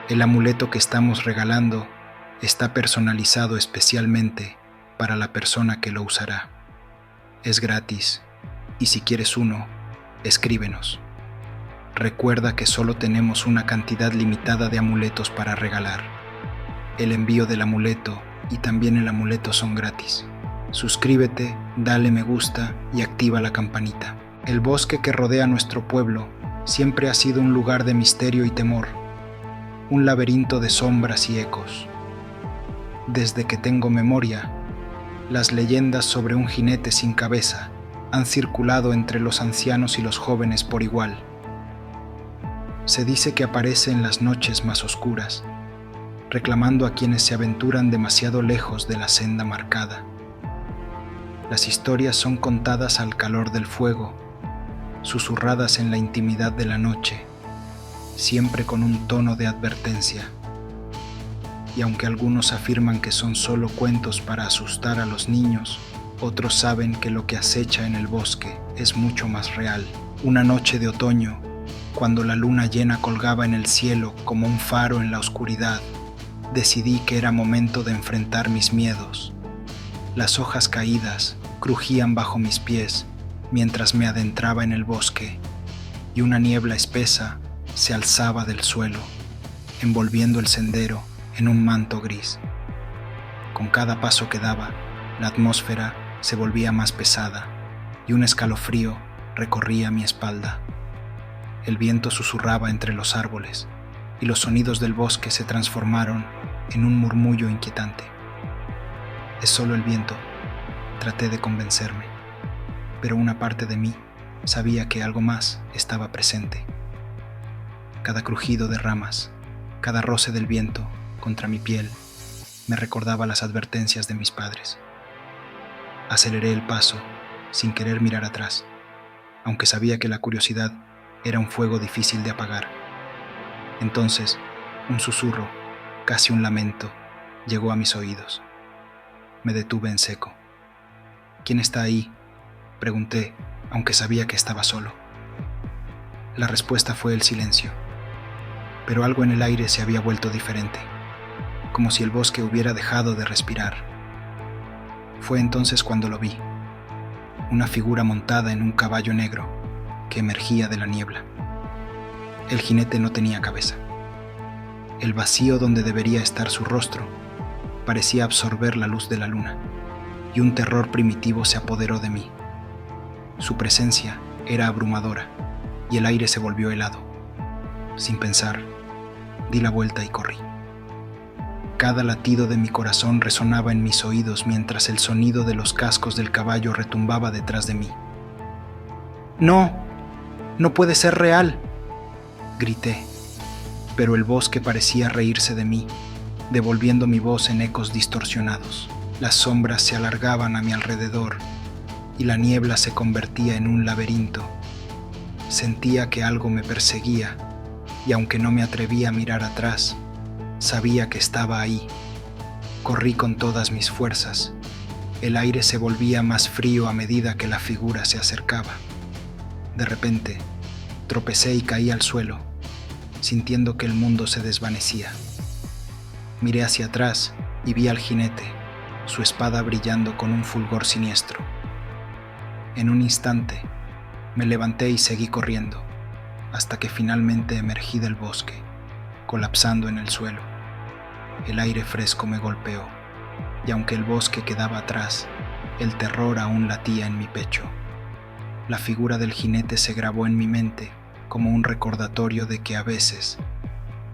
El amuleto que estamos regalando está personalizado especialmente para la persona que lo usará. Es gratis, y si quieres uno, escríbenos. Recuerda que solo tenemos una cantidad limitada de amuletos para regalar. El envío del amuleto y también el amuleto son gratis. Suscríbete, dale me gusta y activa la campanita. El bosque que rodea nuestro pueblo siempre ha sido un lugar de misterio y temor, un laberinto de sombras y ecos. Desde que tengo memoria, las leyendas sobre un jinete sin cabeza han circulado entre los ancianos y los jóvenes por igual. Se dice que aparece en las noches más oscuras, reclamando a quienes se aventuran demasiado lejos de la senda marcada. Las historias son contadas al calor del fuego, susurradas en la intimidad de la noche, siempre con un tono de advertencia. Y aunque algunos afirman que son solo cuentos para asustar a los niños, otros saben que lo que acecha en el bosque es mucho más real. Una noche de otoño, cuando la luna llena colgaba en el cielo como un faro en la oscuridad, decidí que era momento de enfrentar mis miedos. Las hojas caídas crujían bajo mis pies mientras me adentraba en el bosque, y una niebla espesa se alzaba del suelo, envolviendo el sendero en un manto gris. Con cada paso que daba, la atmósfera se volvía más pesada y un escalofrío recorría mi espalda. El viento susurraba entre los árboles y los sonidos del bosque se transformaron en un murmullo inquietante. Es solo el viento, traté de convencerme, pero una parte de mí sabía que algo más estaba presente. Cada crujido de ramas, cada roce del viento contra mi piel me recordaba las advertencias de mis padres. Aceleré el paso sin querer mirar atrás, aunque sabía que la curiosidad era un fuego difícil de apagar. Entonces, un susurro, casi un lamento, llegó a mis oídos. Me detuve en seco. ¿Quién está ahí?, pregunté, aunque sabía que estaba solo. La respuesta fue el silencio, pero algo en el aire se había vuelto diferente, como si el bosque hubiera dejado de respirar. Fue entonces cuando lo vi, una figura montada en un caballo negro que emergía de la niebla. El jinete no tenía cabeza. El vacío donde debería estar su rostro parecía absorber la luz de la luna, y un terror primitivo se apoderó de mí. Su presencia era abrumadora, y el aire se volvió helado. Sin pensar, di la vuelta y corrí. Cada latido de mi corazón resonaba en mis oídos mientras el sonido de los cascos del caballo retumbaba detrás de mí. ¡No! ¡No puede ser real!, grité, pero el bosque parecía reírse de mí, devolviendo mi voz en ecos distorsionados. Las sombras se alargaban a mi alrededor y la niebla se convertía en un laberinto. Sentía que algo me perseguía, y aunque no me atrevía a mirar atrás, sabía que estaba ahí. Corrí con todas mis fuerzas. El aire se volvía más frío a medida que la figura se acercaba. De repente, tropecé y caí al suelo, sintiendo que el mundo se desvanecía. Miré hacia atrás y vi al jinete, su espada brillando con un fulgor siniestro. En un instante, me levanté y seguí corriendo, hasta que finalmente emergí del bosque, colapsando en el suelo. El aire fresco me golpeó, y aunque el bosque quedaba atrás, el terror aún latía en mi pecho. La figura del jinete se grabó en mi mente como un recordatorio de que a veces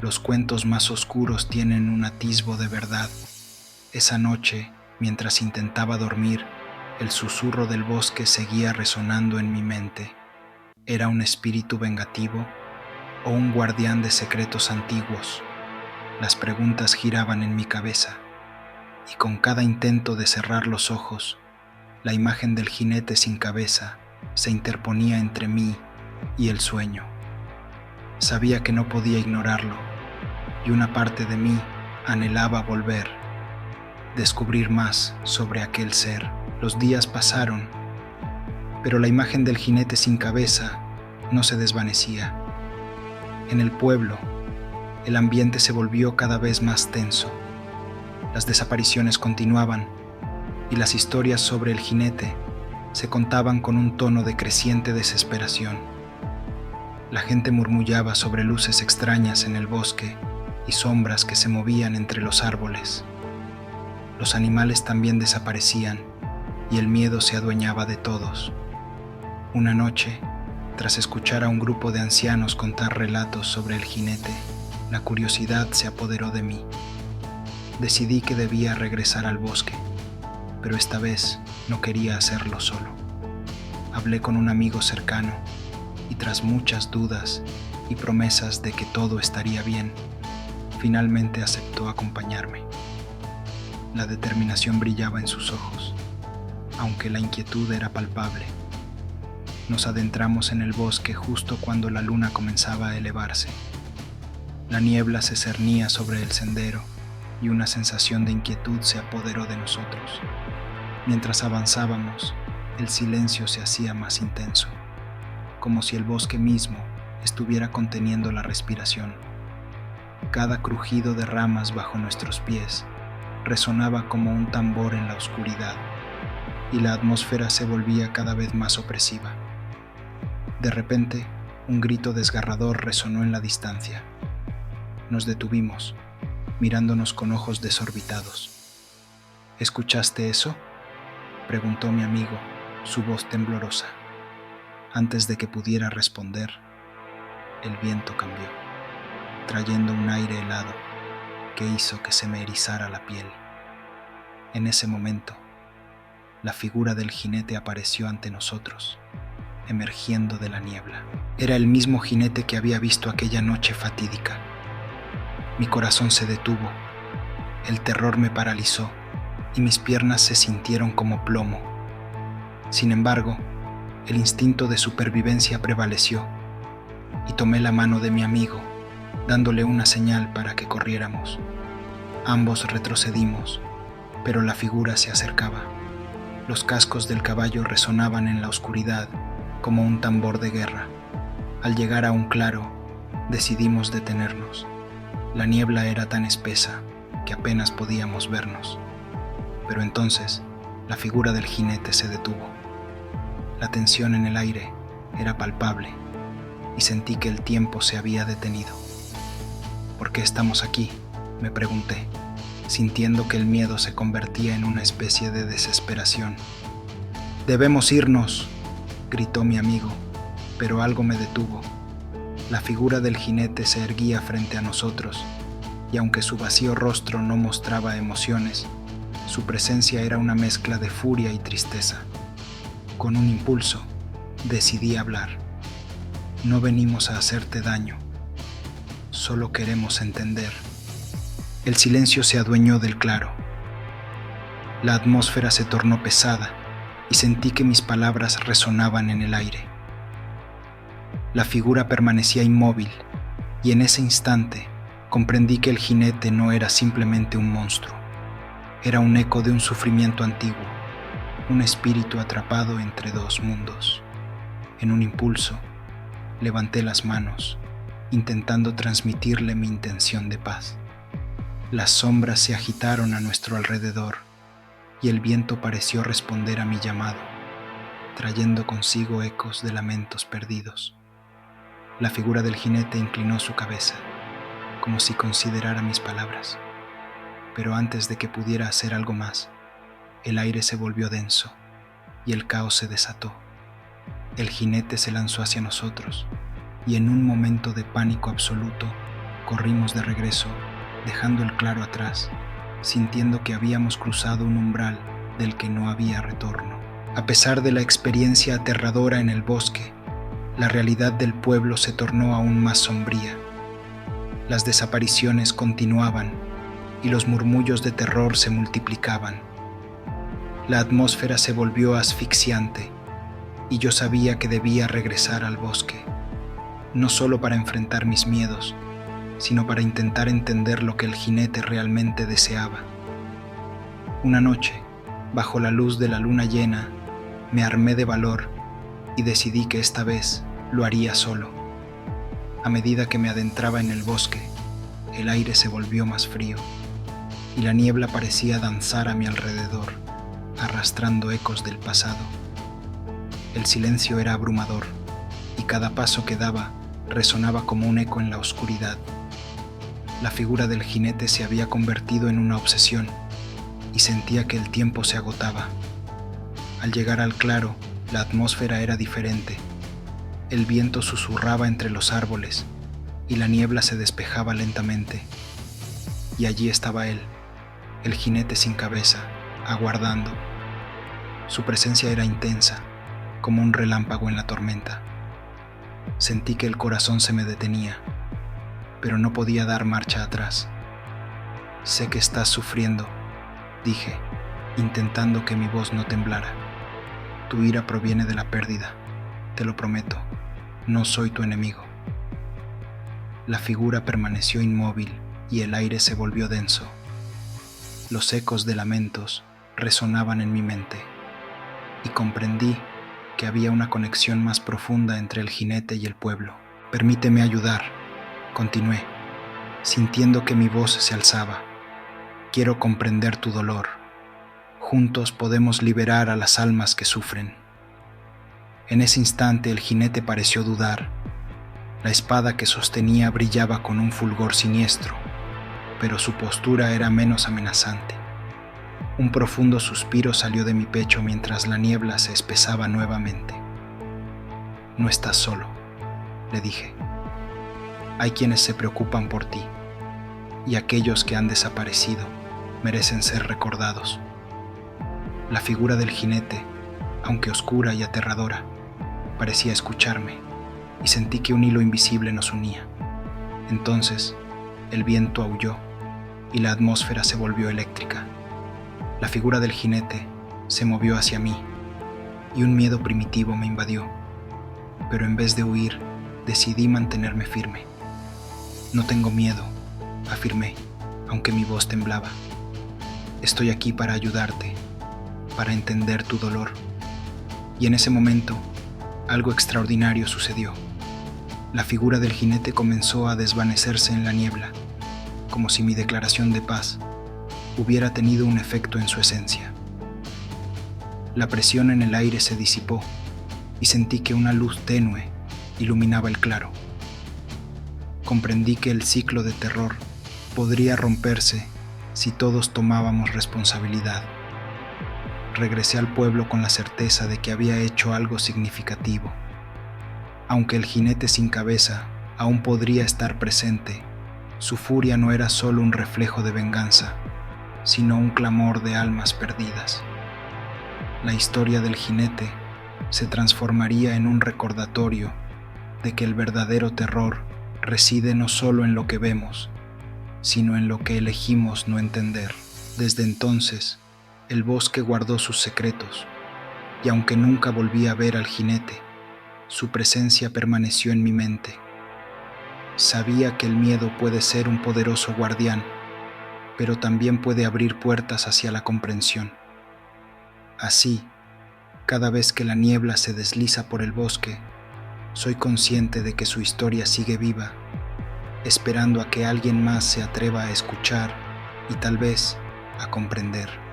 los cuentos más oscuros tienen un atisbo de verdad. Esa noche, mientras intentaba dormir, el susurro del bosque seguía resonando en mi mente. ¿Era un espíritu vengativo o un guardián de secretos antiguos? Las preguntas giraban en mi cabeza, y con cada intento de cerrar los ojos, la imagen del jinete sin cabeza se interponía entre mí y el sueño. Sabía que no podía ignorarlo, y una parte de mí anhelaba volver, descubrir más sobre aquel ser. Los días pasaron, pero la imagen del jinete sin cabeza no se desvanecía. En el pueblo, El ambiente se volvió cada vez más tenso. Las desapariciones continuaban y las historias sobre el jinete se contaban con un tono de creciente desesperación. La gente murmullaba sobre luces extrañas en el bosque y sombras que se movían entre los árboles. Los animales también desaparecían y el miedo se adueñaba de todos. Una noche, tras escuchar a un grupo de ancianos contar relatos sobre el jinete, la curiosidad se apoderó de mí. Decidí que debía regresar al bosque, pero esta vez no quería hacerlo solo. Hablé con un amigo cercano y tras muchas dudas y promesas de que todo estaría bien, finalmente aceptó acompañarme. La determinación brillaba en sus ojos, aunque la inquietud era palpable. Nos adentramos en el bosque justo cuando la luna comenzaba a elevarse. La niebla se cernía sobre el sendero y una sensación de inquietud se apoderó de nosotros. Mientras avanzábamos, el silencio se hacía más intenso, como si el bosque mismo estuviera conteniendo la respiración. Cada crujido de ramas bajo nuestros pies resonaba como un tambor en la oscuridad, y la atmósfera se volvía cada vez más opresiva. De repente, un grito desgarrador resonó en la distancia. Nos detuvimos, mirándonos con ojos desorbitados. ¿Escuchaste eso?, preguntó mi amigo, su voz temblorosa. Antes de que pudiera responder, el viento cambió, trayendo un aire helado que hizo que se me erizara la piel. En ese momento, la figura del jinete apareció ante nosotros, emergiendo de la niebla. Era el mismo jinete que había visto aquella noche fatídica. Mi corazón se detuvo, el terror me paralizó y mis piernas se sintieron como plomo. Sin embargo, el instinto de supervivencia prevaleció y tomé la mano de mi amigo, dándole una señal para que corriéramos. Ambos retrocedimos, pero la figura se acercaba. Los cascos del caballo resonaban en la oscuridad como un tambor de guerra. Al llegar a un claro, decidimos detenernos. La niebla era tan espesa que apenas podíamos vernos. Pero entonces, la figura del jinete se detuvo. La tensión en el aire era palpable y sentí que el tiempo se había detenido. ¿Por qué estamos aquí?, me pregunté, sintiendo que el miedo se convertía en una especie de desesperación. «Debemos irnos», gritó mi amigo, pero algo me detuvo. La figura del jinete se erguía frente a nosotros, y aunque su vacío rostro no mostraba emociones, su presencia era una mezcla de furia y tristeza. Con un impulso, decidí hablar. «No venimos a hacerte daño, solo queremos entender». El silencio se adueñó del claro. La atmósfera se tornó pesada y sentí que mis palabras resonaban en el aire. La figura permanecía inmóvil y en ese instante comprendí que el jinete no era simplemente un monstruo. Era un eco de un sufrimiento antiguo, un espíritu atrapado entre dos mundos. En un impulso, levanté las manos, intentando transmitirle mi intención de paz. Las sombras se agitaron a nuestro alrededor y el viento pareció responder a mi llamado, trayendo consigo ecos de lamentos perdidos. La figura del jinete inclinó su cabeza, como si considerara mis palabras. Pero antes de que pudiera hacer algo más, el aire se volvió denso y el caos se desató. El jinete se lanzó hacia nosotros y en un momento de pánico absoluto corrimos de regreso, dejando el claro atrás, sintiendo que habíamos cruzado un umbral del que no había retorno. A pesar de la experiencia aterradora en el bosque, la realidad del pueblo se tornó aún más sombría. Las desapariciones continuaban y los murmullos de terror se multiplicaban. La atmósfera se volvió asfixiante y yo sabía que debía regresar al bosque, no solo para enfrentar mis miedos, sino para intentar entender lo que el jinete realmente deseaba. Una noche, bajo la luz de la luna llena, me armé de valor y decidí que esta vez lo haría solo. A medida que me adentraba en el bosque, el aire se volvió más frío y la niebla parecía danzar a mi alrededor, arrastrando ecos del pasado. El silencio era abrumador y cada paso que daba resonaba como un eco en la oscuridad. La figura del jinete se había convertido en una obsesión y sentía que el tiempo se agotaba. Al llegar al claro, la atmósfera era diferente. El viento susurraba entre los árboles y la niebla se despejaba lentamente. Y allí estaba él, el jinete sin cabeza, aguardando. Su presencia era intensa, como un relámpago en la tormenta. Sentí que el corazón se me detenía, pero no podía dar marcha atrás. Sé que estás sufriendo, dije, intentando que mi voz no temblara. Tu ira proviene de la pérdida, te lo prometo, no soy tu enemigo. La figura permaneció inmóvil y el aire se volvió denso. Los ecos de lamentos resonaban en mi mente y comprendí que había una conexión más profunda entre el jinete y el pueblo. Permíteme ayudar, continué, sintiendo que mi voz se alzaba. Quiero comprender tu dolor. Juntos podemos liberar a las almas que sufren. En ese instante el jinete pareció dudar. La espada que sostenía brillaba con un fulgor siniestro, pero su postura era menos amenazante. Un profundo suspiro salió de mi pecho mientras la niebla se espesaba nuevamente. No estás solo, le dije. Hay quienes se preocupan por ti, y aquellos que han desaparecido merecen ser recordados. La figura del jinete, aunque oscura y aterradora, parecía escucharme, y sentí que un hilo invisible nos unía. Entonces, el viento aulló, y la atmósfera se volvió eléctrica. La figura del jinete se movió hacia mí, y un miedo primitivo me invadió, pero en vez de huir, decidí mantenerme firme. No tengo miedo, afirmé, aunque mi voz temblaba. Estoy aquí para ayudarte, para entender tu dolor. Y en ese momento, algo extraordinario sucedió. La figura del jinete comenzó a desvanecerse en la niebla, como si mi declaración de paz hubiera tenido un efecto en su esencia. La presión en el aire se disipó y sentí que una luz tenue iluminaba el claro. Comprendí que el ciclo de terror podría romperse si todos tomábamos responsabilidad. Regresé al pueblo con la certeza de que había hecho algo significativo. Aunque el jinete sin cabeza aún podría estar presente, su furia no era solo un reflejo de venganza, sino un clamor de almas perdidas. La historia del jinete se transformaría en un recordatorio de que el verdadero terror reside no solo en lo que vemos, sino en lo que elegimos no entender. Desde entonces, el bosque guardó sus secretos, y aunque nunca volví a ver al jinete, su presencia permaneció en mi mente. Sabía que el miedo puede ser un poderoso guardián, pero también puede abrir puertas hacia la comprensión. Así, cada vez que la niebla se desliza por el bosque, soy consciente de que su historia sigue viva, esperando a que alguien más se atreva a escuchar y tal vez a comprender.